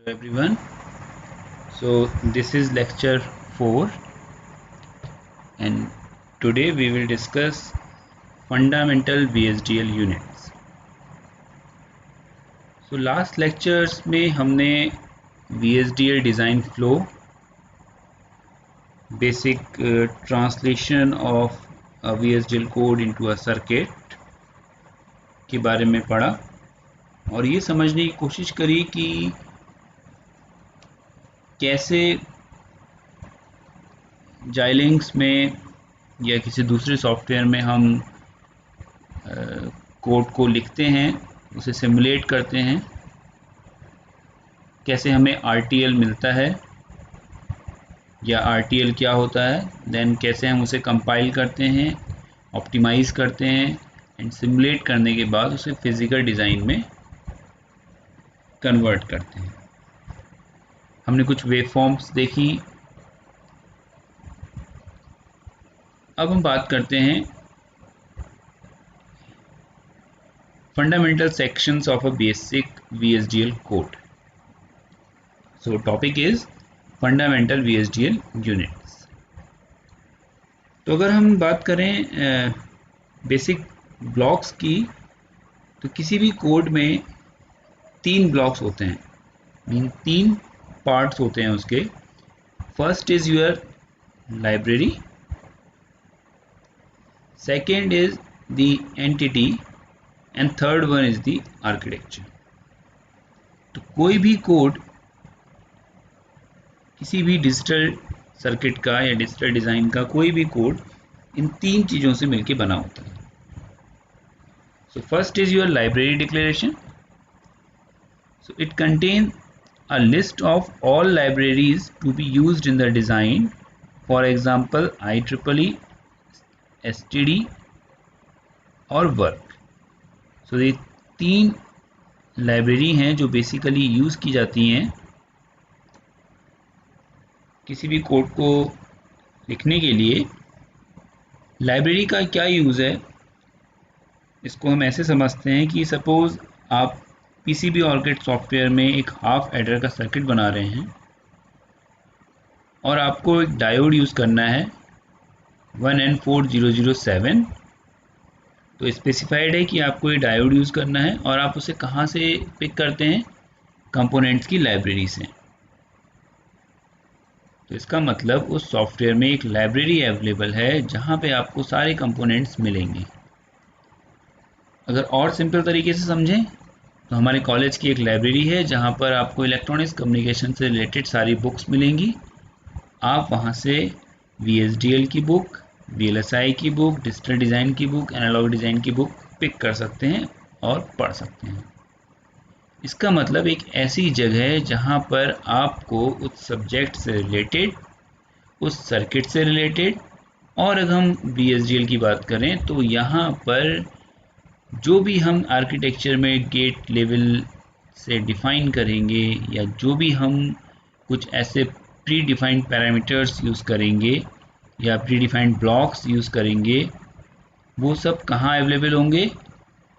Hello everyone. So this is lecture 4 and today we will discuss fundamental VHDL units. So last lectures में हमने VHDL design flow, basic translation of a VHDL code into a circuit के बारे में पढ़ा और ये समझने की कोशिश करी कि कैसे Xilinx में या किसी दूसरे सॉफ्टवेयर में हम कोड को लिखते हैं, उसे सिमुलेट करते हैं, कैसे हमें RTL मिलता है या RTL क्या होता है, देन कैसे हम उसे कंपाइल करते हैं, ऑप्टिमाइज़ करते हैं एंड सिमुलेट करने के बाद उसे फिज़िकल डिज़ाइन में कन्वर्ट करते हैं। हमने कुछ वेवफॉर्म्स देखी। अब हम बात करते हैं fundamental sections of a basic VHDL code. So topic is fundamental VHDL units. तो अगर हम बात करें बेसिक ब्लॉक्स की, तो किसी भी कोड में 3 ब्लॉक्स होते हैं, मीन 3 पार्ट्स होते हैं उसके। First is your library, second is the entity and third one is the architecture. तो कोई भी कोड किसी भी डिजिटल सर्किट का या डिजिटल डिज़ाइन का कोई भी कोड इन 3 चीज़ों से मिलकर बना होता है। So first is your library declaration. So it contains a list of all libraries to be used in the design. For example, IEEE, STD और वर्क. So ये 3 लाइब्रेरी हैं जो बेसिकली यूज़ की जाती हैं किसी भी कोड को लिखने के लिए। लाइब्रेरी का क्या यूज़ है, इसको हम ऐसे समझते हैं कि सपोज़ आप PCB ऑर्किड सॉफ्टवेयर में एक हाफ एडर का सर्किट बना रहे हैं और आपको एक डायोड यूज़ करना है 1N4007। तो स्पेसिफाइड है कि आपको ये डायोड यूज़ करना है और आप उसे कहाँ से पिक करते हैं, कंपोनेंट्स की लाइब्रेरी से। तो इसका मतलब उस सॉफ्टवेयर में एक लाइब्रेरी अवेलेबल है जहाँ पे आपको सारे कंपोनेंट्स मिलेंगे। अगर और सिंपल तरीके से समझें तो हमारे कॉलेज की एक लाइब्रेरी है जहाँ पर आपको इलेक्ट्रॉनिक्स कम्युनिकेशन से रिलेटेड सारी बुक्स मिलेंगी। आप वहाँ से VHDL की बुक, VLSI की बुक, डिजिटल डिज़ाइन की बुक, एनालॉग डिज़ाइन की बुक पिक कर सकते हैं और पढ़ सकते हैं। इसका मतलब एक ऐसी जगह है जहाँ पर आपको उस सब्जेक्ट से रिलेटेड, उस सर्किट से रिलेटेड, और अगर हम VHDL की बात करें तो यहाँ पर जो भी हम आर्किटेक्चर में गेट लेवल से डिफ़ाइन करेंगे या जो भी हम कुछ ऐसे प्री डिफाइंड पैरामीटर्स यूज़ करेंगे या प्री डिफाइंड ब्लॉक्स यूज़ करेंगे, वो सब कहाँ अवेलेबल होंगे,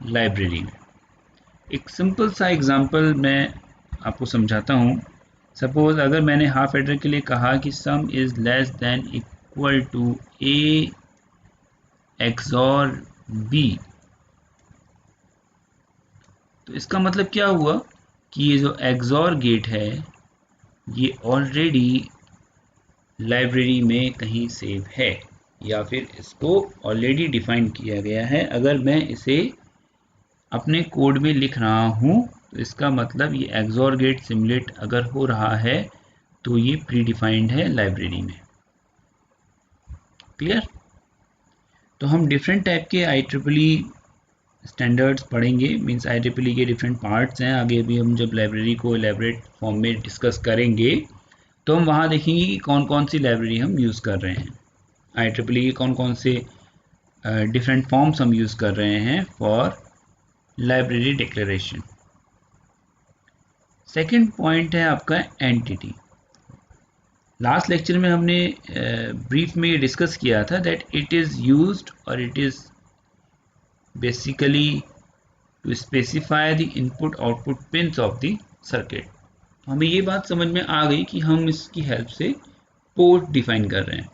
लाइब्रेरी में। एक सिंपल सा एग्जांपल मैं आपको समझाता हूँ। सपोज़ अगर मैंने हाफ एडर के लिए कहा कि sum is less than equal to A XOR B, तो इसका मतलब क्या हुआ कि ये जो XOR गेट है ये ऑलरेडी लाइब्रेरी में कहीं सेव है या फिर इसको ऑलरेडी डिफाइन किया गया है। अगर मैं इसे अपने कोड में लिख रहा हूँ तो इसका मतलब ये XOR गेट सिमुलेट अगर हो रहा है तो ये प्री डिफाइंड है लाइब्रेरी में। क्लियर? तो हम डिफरेंट टाइप के IEEE स्टैंडर्ड्स पढ़ेंगे, मींस IEEE के डिफरेंट पार्ट्स हैं। आगे भी हम जब लाइब्रेरी को एलैबोरेट फॉर्म में डिस्कस करेंगे तो हम वहाँ देखेंगे कि कौन कौन सी लाइब्रेरी हम यूज़ कर रहे हैं, IEEE के कौन कौन से डिफरेंट फॉर्म्स हम यूज़ कर रहे हैं for library declaration. Second point है आपका एंटिटी। लास्ट लेक्चर में हमने ब्रीफ में डिस्कस किया था दैट इट इज़ यूज्ड और it is basically to specify the input output pins of the circuit. तो हमें ये बात समझ में आ गई कि हम इसकी हेल्प से पोर्ट डिफाइन कर रहे हैं,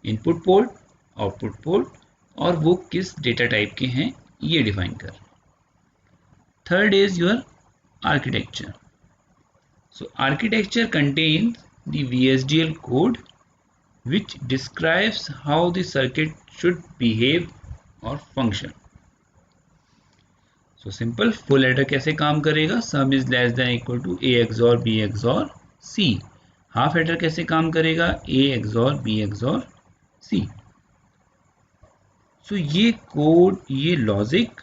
इनपुट पोर्ट, आउटपुट पोर्ट, और वो किस डेटा टाइप के हैं ये डिफाइन कर रहे हैं। Third is your architecture. So architecture contains the VHDL code which describes how the circuit should behave or function. So simple, full adder कैसे काम करेगा, sum is less than equal to A XOR B XOR C. half adder कैसे काम करेगा, A XOR B XOR C. So ये code, ये logic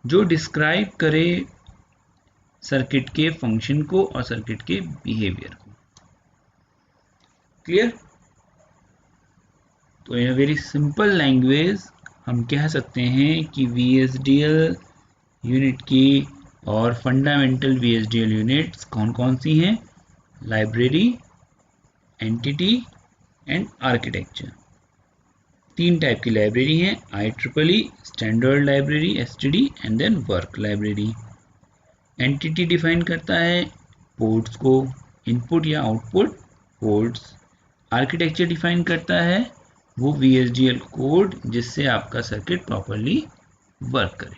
जो describe करे सर्किट के फंक्शन को और सर्किट के बिहेवियर को. क्लियर? तो इन वेरी सिंपल लैंग्वेज हम कह सकते हैं कि VHDL यूनिट की और फंडामेंटल VHDL यूनिट्स कौन कौन सी हैं, library, entity and architecture. 3 type की लाइब्रेरी हैं, IEEE standard library STD and then work library. Entity define करता है पोर्ट्स को, इनपुट या आउटपुट पोर्ट्स. आर्किटेक्चर डिफाइन करता है वो VHDL कोड जिससे आपका सर्किट प्रॉपरली वर्क करे.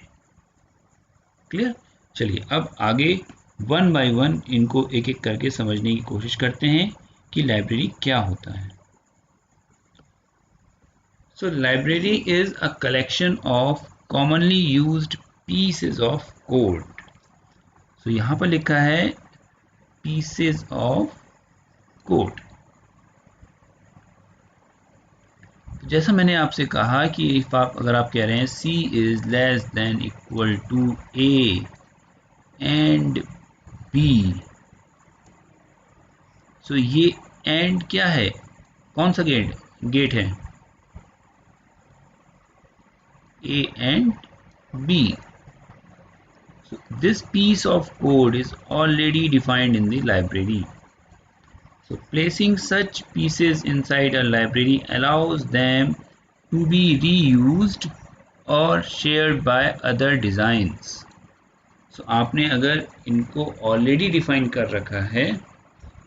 क्लियर? चलिए अब आगे वन बाय वन इनको एक एक करके समझने की कोशिश करते हैं कि लाइब्रेरी क्या होता है. So library is a collection of commonly used pieces of code. So यहाँ पर लिखा है pieces of code. जैसा मैंने आपसे कहा कि अगर आप कह रहे हैं C is less than equal to A and B, so ये and क्या है, कौन सा गेट है, A and B. So this piece of code is already defined in the library. So placing such pieces inside a library allows them to be reused or shared by other designs. So आपने अगर इनको already define कर रखा है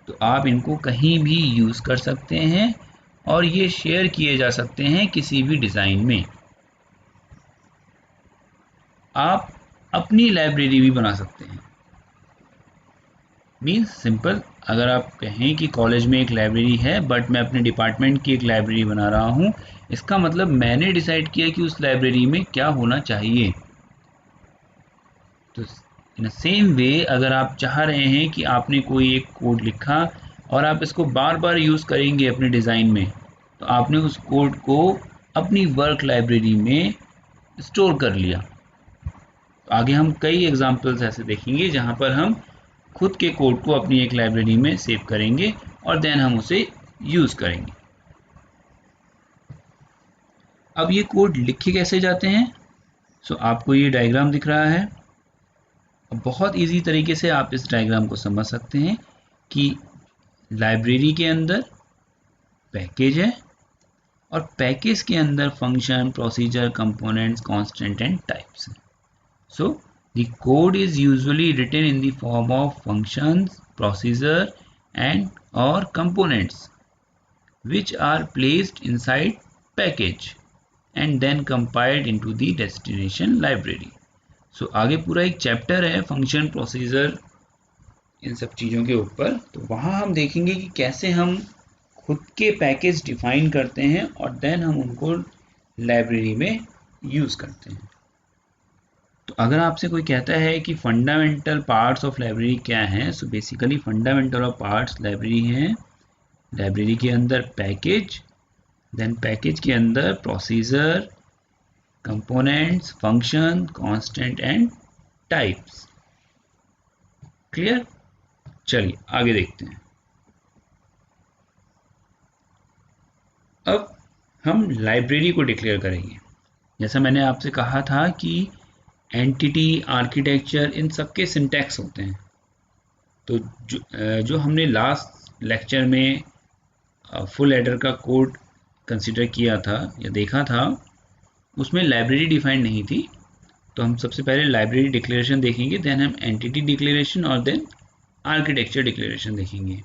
तो आप इनको कहीं भी यूज कर सकते हैं और ये शेयर किए जा सकते हैं किसी भी डिजाइन में. आप अपनी लाइब्रेरी भी बना सकते हैं. मीन्स सिंपल, अगर आप कहें कि कॉलेज में एक लाइब्रेरी है बट मैं अपने डिपार्टमेंट की एक लाइब्रेरी बना रहा हूँ, इसका मतलब मैंने डिसाइड किया कि उस लाइब्रेरी में क्या होना चाहिए. तो इन सेम वे अगर आप चाह रहे हैं कि आपने कोई एक कोड लिखा और आप इसको बार बार यूज़ करेंगे अपने डिज़ाइन में, तो आपने उस कोड को अपनी वर्क लाइब्रेरी में स्टोर कर लिया. आगे हम कई एग्जांपल्स ऐसे देखेंगे जहां पर हम खुद के कोड को अपनी एक लाइब्रेरी में सेव करेंगे और देन हम उसे यूज करेंगे. अब ये कोड लिखे कैसे जाते हैं, सो आपको ये डायग्राम दिख रहा है. अब बहुत इजी तरीके से आप इस डायग्राम को समझ सकते हैं कि लाइब्रेरी के अंदर पैकेज है और पैकेज के अंदर function, procedure, components, constant and types हैं. So the code is usually written in the form of functions, procedure and or components which are placed inside package and then compiled into the destination library. So आगे पूरा एक chapter है function, procedure, इन सब चीज़ों के ऊपर. तो वहाँ हम देखेंगे कि कैसे हम खुद के पैकेज डिफाइन करते हैं और देन हम उनको लाइब्रेरी में यूज़ करते हैं. तो अगर आपसे कोई कहता है कि फंडामेंटल पार्ट्स ऑफ लाइब्रेरी क्या हैं, so basically fundamental of parts library हैं. लाइब्रेरी के अंदर पैकेज, देन पैकेज के अंदर procedure, components, function, constant and types. Clear? चलिए आगे देखते हैं. अब हम लाइब्रेरी को डिक्लेयर करेंगे. जैसा मैंने आपसे कहा था कि एंटिटी, आर्किटेक्चर, इन सब के सिंटैक्स होते हैं. तो जो हमने लास्ट लेक्चर में फुल एडर का कोड कंसिडर किया था या देखा था, उसमें लाइब्रेरी डिफाइंड नहीं थी, तो हम सबसे पहले लाइब्रेरी डिक्लेरेशन देखेंगे, देन हम एंटिटी डिक्लेरेशन और देन आर्किटेक्चर डिक्लेरेशन देखेंगे।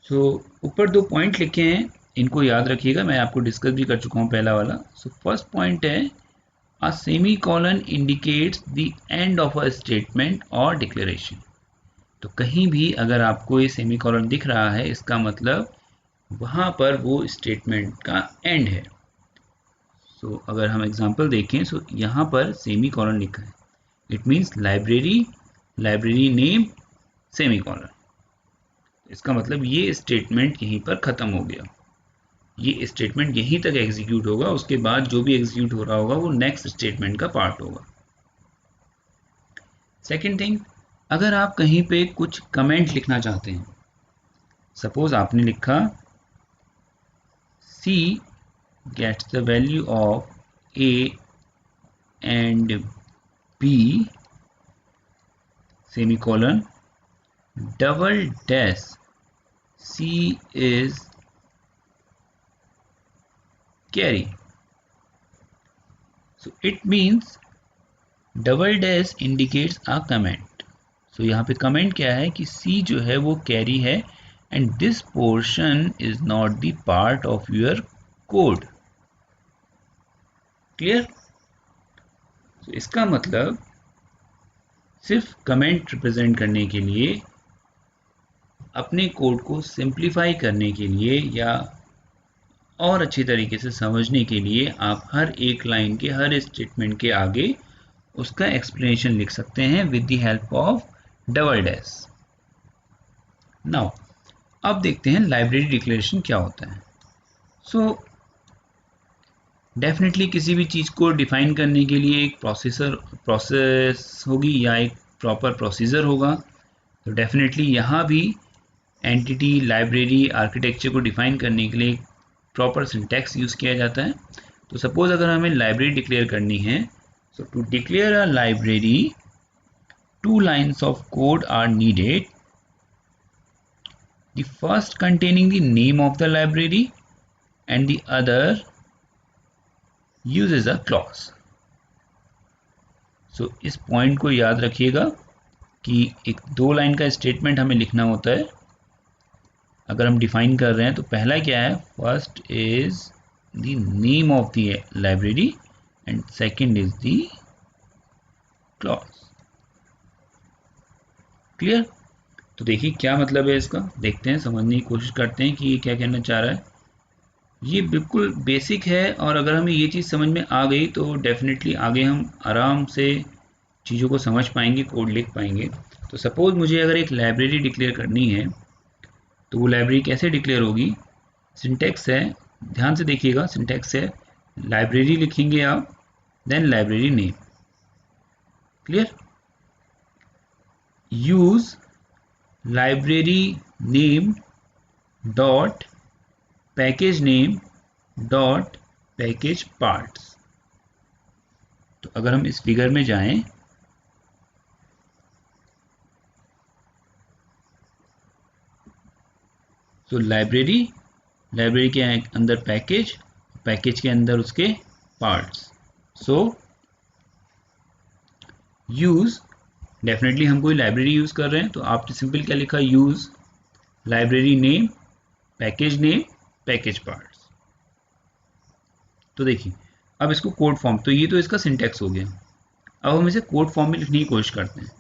सो ऊपर 2 पॉइंट लिखे हैं, इनको याद रखिएगा, मैं आपको डिस्कस भी कर चुका हूँ पहला वाला। सो फर्स्ट पॉइंट है अ semicolon indicates the end of a statement और डिक्लेरेशन। तो कहीं भी अगर आपको ये सेमीकोलन दिख रहा है, इसका मतलब वहाँ पर वो स्टेटमेंट का एंड है। सो अगर हम एग्जांपल देखें, सो यहाँ पर सेमीकोलन लिखा है, it means library name semicolon. इसका मतलब ये स्टेटमेंट यहीं पर ख़त्म हो गया, ये स्टेटमेंट यहीं तक एग्जीक्यूट होगा, उसके बाद जो भी एग्जीक्यूट हो रहा होगा वो नेक्स्ट स्टेटमेंट का पार्ट होगा। सेकेंड थिंग, अगर आप कहीं पे कुछ कमेंट लिखना चाहते हैं, सपोज आपने लिखा C gets the value of A and B semicolon double dash C is carry. So it means double dash indicates a comment. So यहाँ पे कमेंट क्या है कि C जो है वो कैरी है and this portion is not the part of your code. Clear? तो इसका मतलब सिर्फ कमेंट रिप्रेजेंट करने के लिए, अपने कोड को सिंप्लीफाई करने के लिए या और अच्छी तरीके से समझने के लिए आप हर एक लाइन के हर स्टेटमेंट के आगे उसका एक्सप्लेनेशन लिख सकते हैं with the help of double dash. Now अब देखते हैं लाइब्रेरी डिक्लेरेशन क्या होता है। सो डेफिनेटली किसी भी चीज़ को डिफाइन करने के लिए एक प्रोसेस होगी या एक प्रॉपर प्रोसीजर होगा। तो डेफिनेटली यहाँ भी एंटिटी, लाइब्रेरी, आर्किटेक्चर को डिफाइन करने के लिए प्रॉपर सिंटैक्स यूज़ किया जाता है। तो सपोज अगर हमें लाइब्रेरी डिक्लेयर करनी है, so to declare a library 2 lines of code are needed. The first containing the name of the library and the other uses a clause. So इस point को याद रखिएगा कि एक 2 लाइन का स्टेटमेंट हमें लिखना होता है। अगर हम डिफाइन कर रहे हैं तो पहला क्या है, first is the name of the library and second is the clause. Clear? तो देखिए क्या मतलब है इसका, देखते हैं, समझने की कोशिश करते हैं कि ये क्या कहना चाह रहा है। ये बिल्कुल बेसिक है और अगर हमें ये चीज़ समझ में आ गई तो डेफिनेटली आगे हम आराम से चीज़ों को समझ पाएंगे, कोड लिख पाएंगे। तो सपोज मुझे अगर एक लाइब्रेरी डिक्लेयर करनी है तो वो लाइब्रेरी कैसे डिक्लेयर होगी, सिंटैक्स है, ध्यान से देखिएगा, सिंटैक्स है लाइब्रेरी लिखेंगे आप, then library name. Clear? Use library name dot package name dot package parts. तो अगर हम इस फिगर में जाएं तो लाइब्रेरी के अंदर पैकेज के अंदर उसके पार्ट्स। सो यूज, डेफिनेटली हम कोई लाइब्रेरी यूज कर रहे हैं तो आपने सिंपल क्या लिखा, use library name package parts. तो देखिए अब इसको कोड फॉर्म, तो ये तो इसका सिंटैक्स हो गया। अब हम इसे कोड फॉर्म में लिखने की कोशिश करते हैं।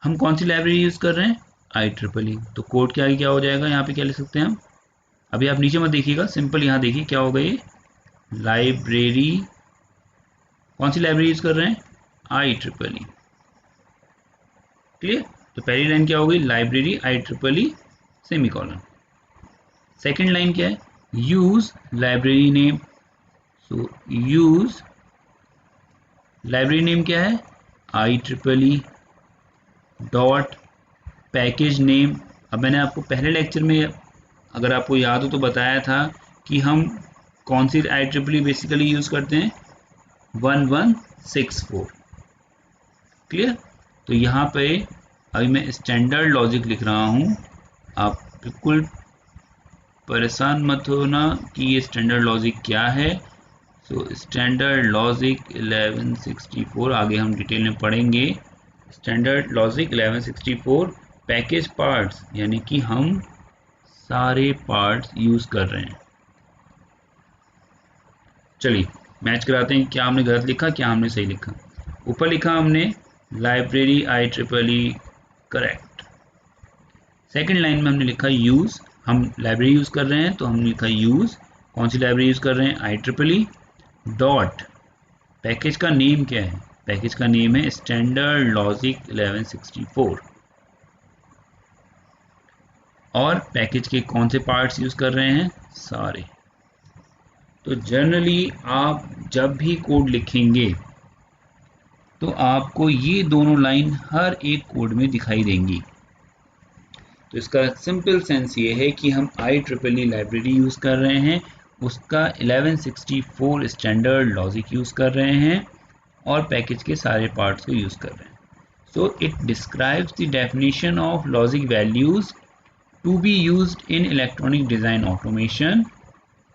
हम कौन सी लाइब्रेरी यूज कर रहे हैं, IEEE। तो कोड क्या क्या हो जाएगा, यहाँ पे क्या लिख सकते हैं हम, अभी आप नीचे मत देखिएगा, सिंपल यहाँ देखिए क्या होगा, ये लाइब्रेरी, कौन सी लाइब्रेरी यूज कर रहे हैं, IEEE। क्लियर? तो पहली लाइन क्या होगी, library IEEE semicolon. Second line क्या है, यूज लाइब्रेरी नेम। सो यूज लाइब्रेरी नेम क्या है, IEEE डॉट पैकेज नेम। अब मैंने आपको पहले लेक्चर में, अगर आपको याद हो तो बताया था कि हम कौन सी IEEE बेसिकली यूज करते हैं, 1164। क्लियर? तो यहाँ पे अभी मैं स्टैंडर्ड लॉजिक लिख रहा हूँ, आप बिल्कुल परेशान मत होना कि ये स्टैंडर्ड लॉजिक क्या है। सो स्टैंडर्ड लॉजिक 1164, आगे हम डिटेल में पढ़ेंगे। स्टैंडर्ड लॉजिक 1164 पैकेज पार्ट्स, यानी कि हम सारे पार्ट्स यूज कर रहे हैं। चलिए मैच कराते हैं, क्या हमने गलत लिखा, क्या हमने सही लिखा। ऊपर लिखा हमने library IEEE, correct. Second line में हमने लिखा यूज, हम लाइब्रेरी यूज कर रहे हैं तो हमने लिखा यूज, कौन सी लाइब्रेरी यूज कर रहे हैं, IEEE डॉट, पैकेज का नेम क्या है, पैकेज का नेम है स्टैंडर्ड लॉजिक 1164, और पैकेज के कौन से पार्ट्स यूज कर रहे हैं, सारे। तो जनरली आप जब भी कोड लिखेंगे तो आपको ये दोनों लाइन हर एक कोड में दिखाई देंगी। तो इसका सिंपल सेंस ये है कि हम IEEE लाइब्रेरी यूज कर रहे हैं, उसका 1164 स्टैंडर्ड लॉजिक यूज कर रहे हैं और पैकेज के सारे पार्ट्स को यूज कर रहे हैं। So it describes the definition of logic values to be used in electronic design automation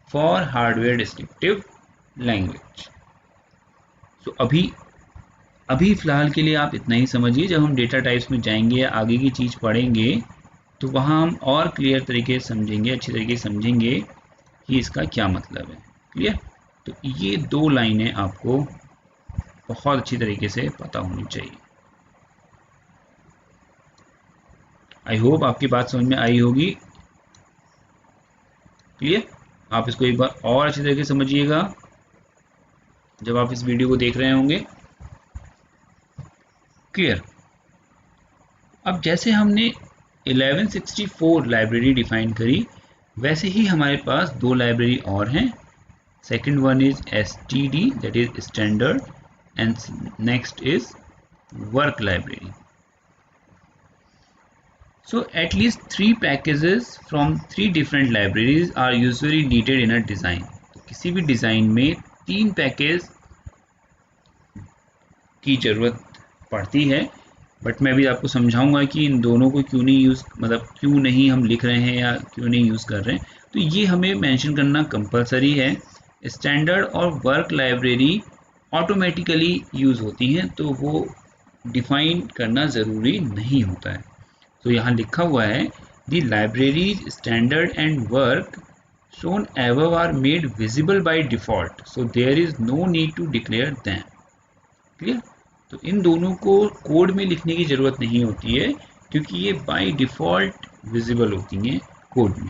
for hardware descriptive language. So अभी फिलहाल के लिए आप इतना ही समझिए। जब हम डेटा टाइप्स में जाएंगे या आगे की चीज़ पढ़ेंगे तो वहाँ हम और क्लियर तरीके से समझेंगे, अच्छी तरीके से समझेंगे कि इसका क्या मतलब है। क्लियर? तो ये दो लाइनें आपको बहुत अच्छी तरीके से पता होनी चाहिए। आई होप आपकी बात समझ में आई होगी। क्लियर? आप इसको एक बार और अच्छी तरीके से समझिएगा जब आप इस वीडियो को देख रहे होंगे। क्लियर? अब जैसे हमने 1164 लाइब्रेरी डिफाइन करी, वैसे ही हमारे पास दो लाइब्रेरी और हैं। Second one is STD, that is standard, and next is work library. So at least 3 packages from 3 different libraries are usually needed in a design. तो किसी भी डिज़ाइन में 3 पैकेज की ज़रूरत पड़ती है, बट मैं भी आपको समझाऊंगा कि इन दोनों को क्यों नहीं यूज़, मतलब क्यों नहीं हम लिख रहे हैं या क्यों नहीं यूज़ कर रहे हैं। तो ये हमें मेंशन करना कंपलसरी है। स्टैंडर्ड और वर्क लाइब्रेरी ऑटोमेटिकली यूज़ होती हैं, तो वो डिफाइन करना ज़रूरी नहीं होता है। तो यहाँ लिखा हुआ है the libraries standard and work shown above are made visible by default, so there is no need to declare them. Clear? तो इन दोनों को कोड में लिखने की ज़रूरत नहीं होती है क्योंकि ये बाय डिफ़ॉल्ट विजिबल होती हैं कोड में।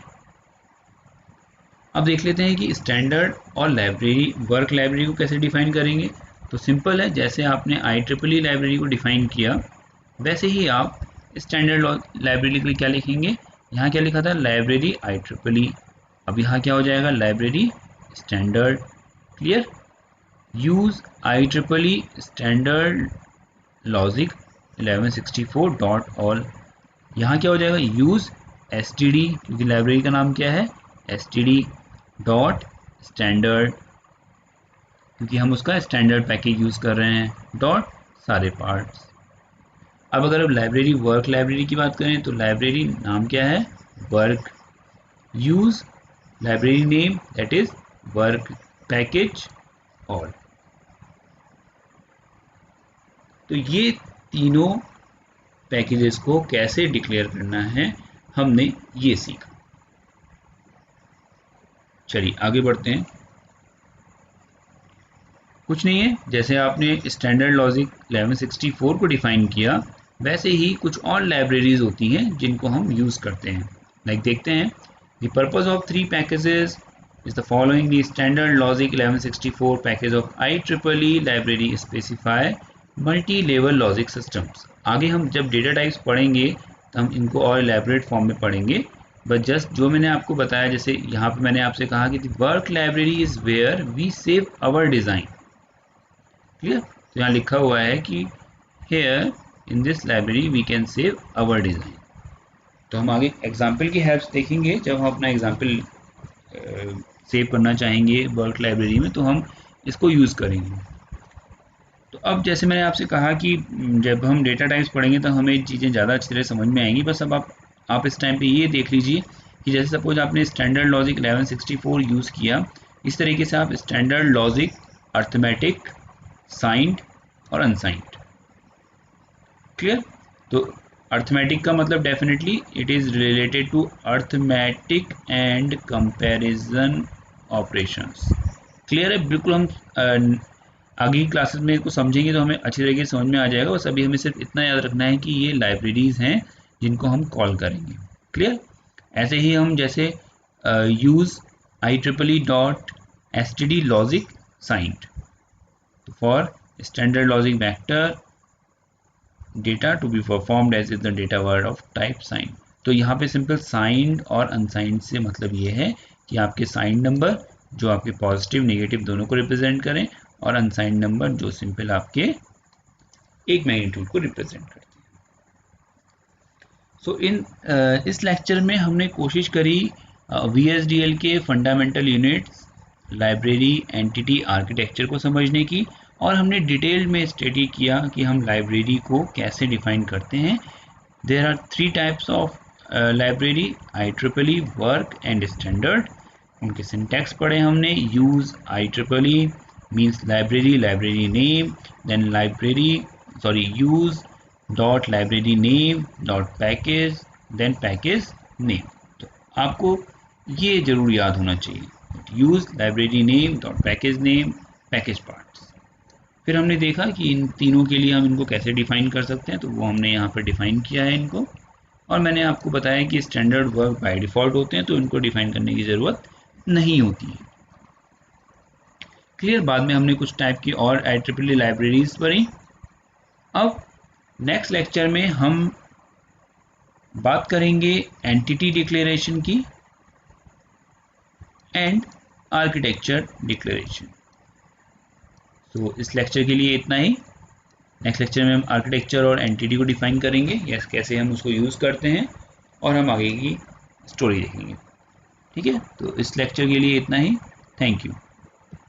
अब देख लेते हैं कि स्टैंडर्ड और लाइब्रेरी, वर्क लाइब्रेरी को कैसे डिफाइन करेंगे। तो सिंपल है, जैसे आपने IEEE लाइब्रेरी को डिफाइन किया वैसे ही आप स्टैंडर्ड लाइब्रेरी के लिए क्या लिखेंगे। यहाँ क्या लिखा था, लाइब्रेरी IEEE, अब यहाँ क्या हो जाएगा, library standard. Clear? Use IEEE standard logic 1164.all, यहाँ क्या हो जाएगा, यूज़ STD, क्योंकि लाइब्रेरी का नाम क्या है, STD डॉट स्टैंडर्ड, क्योंकि हम उसका स्टैंडर्ड पैकेज यूज़ कर रहे हैं, डॉट सारे पार्ट्स। अब अगर अब लाइब्रेरी वर्क लाइब्रेरी की बात करें तो लाइब्रेरी नाम क्या है, work, use library name that is work package all. तो ये तीनों पैकेजेस को कैसे डिक्लेयर करना है हमने ये सीखा। चलिए आगे बढ़ते हैं। कुछ नहीं है, जैसे आपने स्टैंडर्ड लॉजिक 1164 को डिफाइन किया वैसे ही कुछ और लाइब्रेरीज होती हैं जिनको हम यूज़ करते हैं। लाइक देखते हैं, the purpose of 3 packages is the following, the standard logic 1164 package of IEEE library specify multi level logic systems. आगे हम जब डेटा टाइप्स पढ़ेंगे तो हम इनको और इलेबोरेट फॉर्म में पढ़ेंगे, बट जस्ट जो मैंने आपको बताया, जैसे यहाँ पे मैंने आपसे कहा कि the work library is where we save our design. Clear? तो यहाँ लिखा हुआ है कि here in this library we can save our design. तो हम आगे एग्जाम्पल की हेल्प देखेंगे, जब हम अपना एग्जाम्पल सेव करना चाहेंगे वर्क लाइब्रेरी में तो हम इसको यूज़ करेंगे। तो अब जैसे मैंने आपसे कहा कि जब हम डेटा टाइप्स पढ़ेंगे तो हमें चीज़ें ज़्यादा अच्छी तरह समझ में आएंगी। बस अब आप इस टाइम पे ये देख लीजिए कि जैसे सपोज आपने स्टैंडर्ड लॉजिक 1164 यूज़ किया, इस तरीके से आप स्टैंडर्ड, लॉजिक, अर्थमेटिक, साइंड और अनसाइंड। क्लियर? तो अर्थमेटिक का मतलब definitely it is related to arithmetic and comparison operations. Clear है? बिल्कुल हम आगे की क्लासेस में इसको समझेंगे तो हमें अच्छी तरीके से समझ में आ जाएगा। बस अभी हमें सिर्फ इतना याद रखना है कि ये लाइब्रेरीज हैं जिनको हम कॉल करेंगे। क्लियर? ऐसे ही हम जैसे use IEEE.std logic signed for standard logic vector data to be performed as is the data word of type signed. तो यहाँ पे सिंपल साइंड और अनसाइंड से मतलब ये है कि आपके साइंड नंबर जो आपके पॉजिटिव नेगेटिव दोनों को रिप्रेजेंट करें और अनसाइंड नंबर जो सिंपल आपके एक मैग्नीट्यूड को रिप्रेजेंट करते हैं। सो इस लेक्चर में हमने कोशिश करी VHDL के fundamental units, library, entity, architecture को समझने की, और हमने डिटेल में स्टडी किया कि हम लाइब्रेरी को कैसे डिफाइन करते हैं। There are 3 types of library, IEEE, work and standard. उनके सिंटैक्स पढ़े हमने। Use IEEE means library, library name, then use dot library name dot package, then package name. तो आपको ये जरूर याद होना चाहिए, use library name dot package name package parts. फिर हमने देखा कि इन तीनों के लिए हम इनको कैसे डिफाइन कर सकते हैं, तो वो हमने यहाँ पर डिफाइन किया है इनको। और मैंने आपको बताया कि स्टैंडर्ड वर्क बाय डिफ़ॉल्ट होते हैं तो इनको डिफाइन करने की ज़रूरत नहीं होती है। क्लियर? बाद में हमने कुछ टाइप की और IEEE लाइब्रेरीज पढ़ी। अब नेक्स्ट लेक्चर में हम बात करेंगे एंटिटी डिक्लेरेशन की एंड आर्किटेक्चर डिक्लेरेशन। तो इस लेक्चर के लिए इतना ही। नेक्स्ट लेक्चर में हम आर्किटेक्चर और एंटिटी को डिफाइन करेंगे, या कैसे हम उसको यूज़ करते हैं, और हम आगे की स्टोरी देखेंगे। ठीक है? तो इस लेक्चर के लिए इतना ही। Thank you.